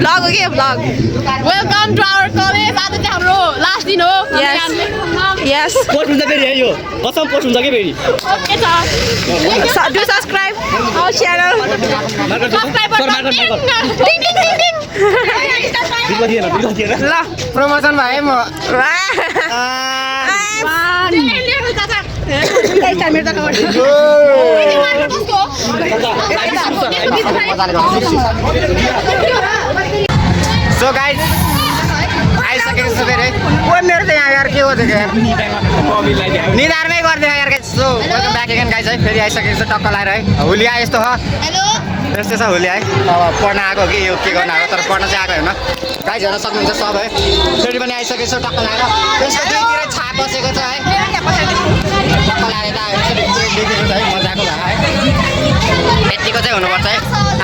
Vlog okay, vlog. Welcome to our college. आज चाहिँ हाम्रो लास्ट दिन हो. Yes. पोस्ट हुन्छ फेरि यो कसम पोस्ट हुन्छ के फेरि ओके छ. Do subscribe our channel. Subscribe button टिङ टिङ टिङ टिङ. ल प्रमोसन भयो म सो गाइस आइसकेको छ फेरि मेरो चाहिँ यहाँ यार के हो त्यो निधारमै गरिदियो यार so welcome back again guys है फेरि आइसकेको छ टक्क लाएर है हुलिया यस्तो हो हेलो यस्तो छ हुलिया है अब पढ्न आएको कि यो के गर्न आएको तर पढ्न चाहिँ आएको होइन गाइस हेर्न सक्नुहुन्छ सब है फेरि पनि आइसकेको छ टक्क लाएर त्यसको दुईतिरै छाप बसेको छ है टक्क लाएर लेखेको छ है मजाको भएर है यतिको चाहिँ हुनुपर्छ है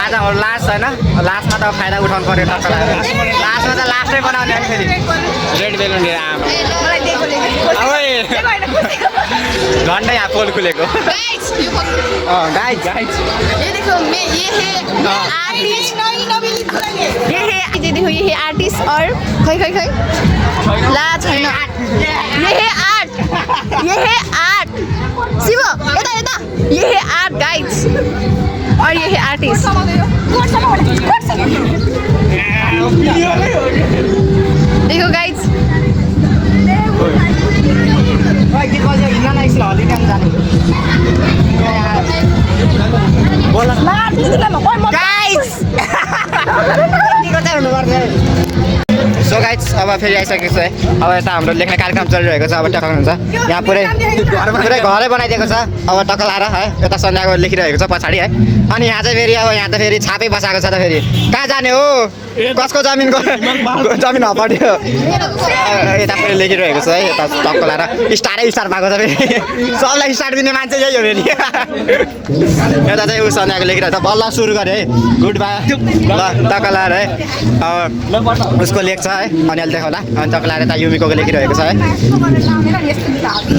आज हाम्रो लास्ट होइन लास्टमा त फाइदा उठाउनु पऱ्यो टक्क लाएर लास्टमा त लास्टै बनाउने अनि फेरि रेड बेलुन लिएर आमा झन्डै यहाँ पोल खुलेको गाइस यो गाइस ये देखो मैं ये है आर्टिस्ट ये देखो ये है आर्टिस्ट और खै खै खै ला छैन ये है आर्ट शिव यता यता ये है आर्ट गाइस और ये है आर्टिस्ट देखो गाइस सो गाइस अब फेरि आइसकेको छ है अब यता हाम्रो लेख्ने कार्यक्रम चलिरहेको छ अब टक्क हुन्छ यहाँ पुरै घरै बनाइदिएको छ अब टक्क लाएर है यता सन्ध्याको लेखिरहेको छ पछाडि है अनि यहाँ चाहिँ फेरि अब यहाँ त फेरि छापै बसाएको छ त फेरि कहाँ जाने हो कसको जमिनको जमिन हपाट्यो यता फेरि लेखिरहेको छ है यता टक्क लाएर स्टार्ट भएको छ फेरि सबलाई स्टार्ट दिने मान्छे यही हो फेरि यता चाहिँ ऊ सन्ध्याको लेखिरहेको छ बल्ल सुरु गरे है गुड बाई ल टक्क लाएर है उसको लेख्छ है अनि अहिले देखाउँला अनि टक्क लाएर यता युमिको लेखिरहेको छ है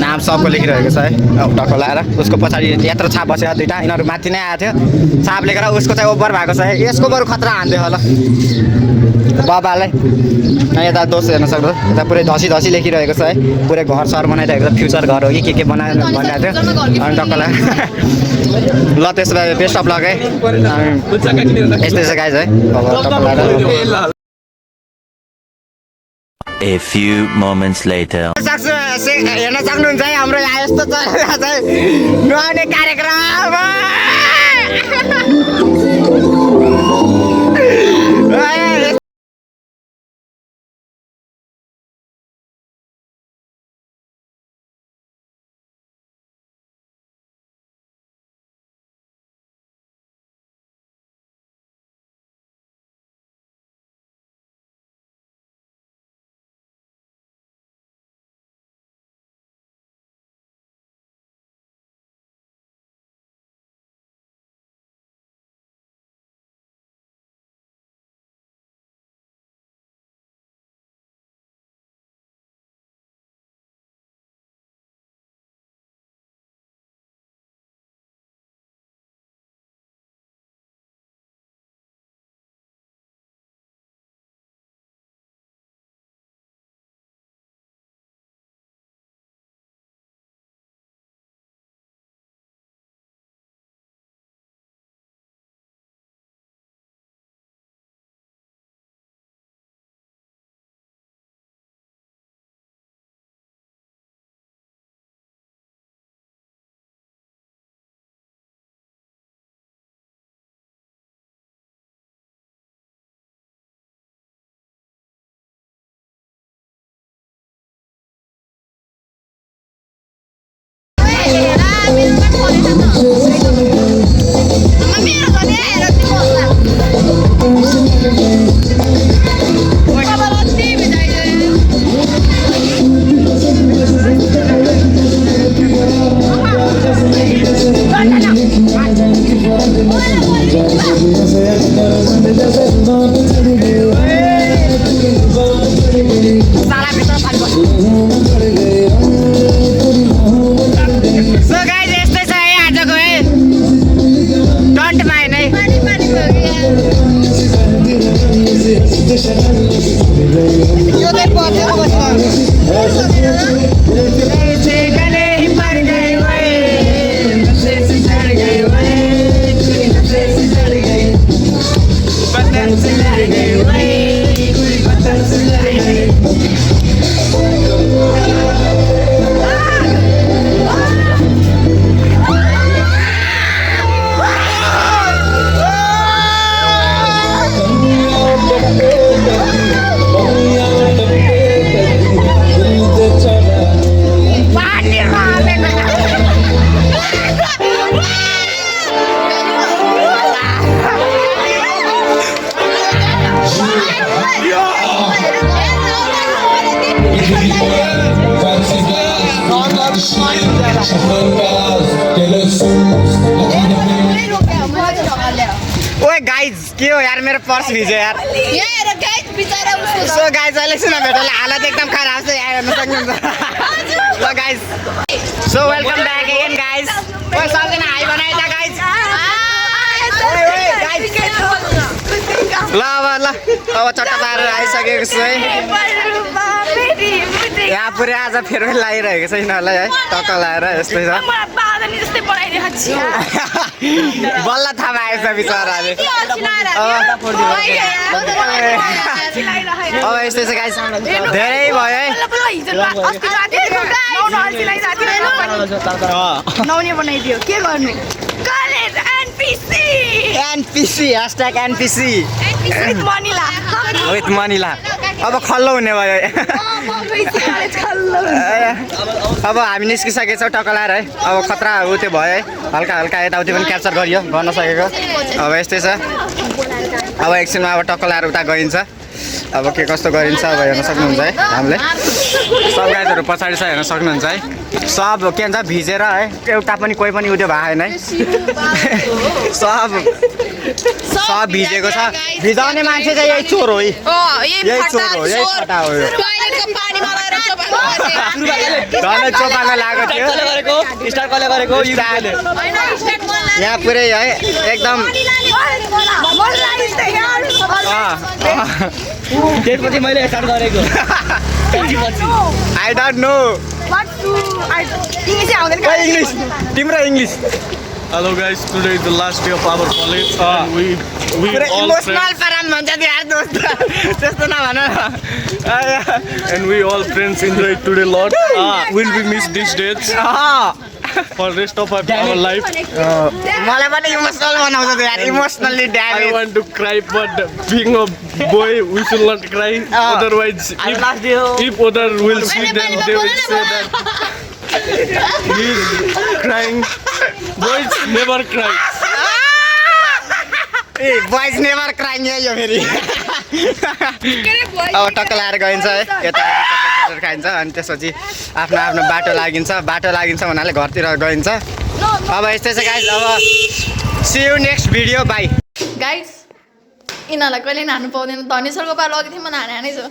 नाम सबको लेखिरहेको छ है टक्क लाएर उसको पछाडि यत्रो छाप बसेर दुइटा यिनीहरू माथि नै आएको थियो छाप लेखेर उसको चाहिँ ओभर भएको छ है यसको बरु खतरा हान्थ्यो होला बाबालाई यता दोष हेर्न सक्दो यता पुरै धसी लेखिरहेको छ है पुरै घर सर बनाइरहेको छ फ्युचर घर हो कि के बनायो भनिरहेको थियो अनि टक्क लाएर ल त्यसो भए बेस्ट अफ लक है यस्तै छ गाइज है अब टक्क लाएर A few moments later. हेर्न सक्नुहुन्छ है हाम्रो यहाँ यस्तो चलिरहेको छ नुहाउने कार्यक्रम So guys, यस्तै छ है आजको है डन्ट माइन्ड है यो चाहिँ पर्थ्यो ओए गाइज के हो यार मेरो पर्स भिज्यो यार सो गाइज अहिले सुन भेटले हालत एकदम खराब छ यार हेर्न सक्नुहुन्छ ल guys so welcome back again guys ओए सबजना हाई बनाए त गाइज ल अब चट्टा पारेर आइसकेको छु है यहाँ पुरै आज फेरि लगाइरहेको छ यिनीहरूलाई है टक्क लगाएर यस्तै छ बल्ल थाहा पाएछ बिचराले अब यस्तै छ गाइस धेरै भयो है बनाइदियो के गर्नु कलेज एनपिसी # एनपिसी विथ मनिला अब खल्लो हुने भयो अब हामी निस्किसकेछौँ टक्क लगाएर है अब खतरा उ त्यो भयो है हल्का हल्का यताउति पनि क्याप्चर गरियो गर्न सकेको अब यस्तै छ अब एकछिनमा अब टक्क लगाएर उता गइन्छ अब के कस्तो गरिन्छ अब हेर्न सक्नुहुन्छ है हामीले सब गाइजहरू पछाडि छ हेर्न सक्नुहुन्छ है सब के भन्छ भिजेर है एउटा पनि कोही पनि उठ्यो भएको छैन है सब भिजेको छ भिजाउने मान्छे चाहिँ यही चोर हो यही चोर हो यही छटा हो धनै चोपामा लागेको थियो स्टार्ट कसले गरेको यहाँ पुरै है एकदम त्यसपछि मैले स्टार्ट गरेको आई डोन्ट नो इंग्लिश तिम्रो English Hello guys, today is the last day of our college and we all emotional friends पाराम भन्छ नि यार दोस्त त्यस्तो नभन and we all friends enjoyed today a lot. Will we miss these days for rest of our life? मलाई पनि emotional बनाउँछ त यार emotionally I damage want to cry, but being a boy, we should not cry. Otherwise, if other will see, then they will say that he's crying. Boys never cry. A boys never crying यो फेरि अब टक्क लगाएर गइन्छ है यता खाइन्छ अनि त्यसपछि आफ्नो आफ्नो बाटो लागिन्छ भन्नाले घरतिर गइन्छ अब यस्तै छ गाइज अब see you next video bye guys यिनीहरूलाई कहिले नाच्नु पाउँदैन धनेश्वरको पालो अघि थिएँ म नानै छु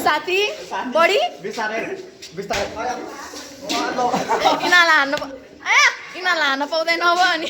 साथी बढी यिनीहरूलाई हान्नु पाउँदैन अब अनि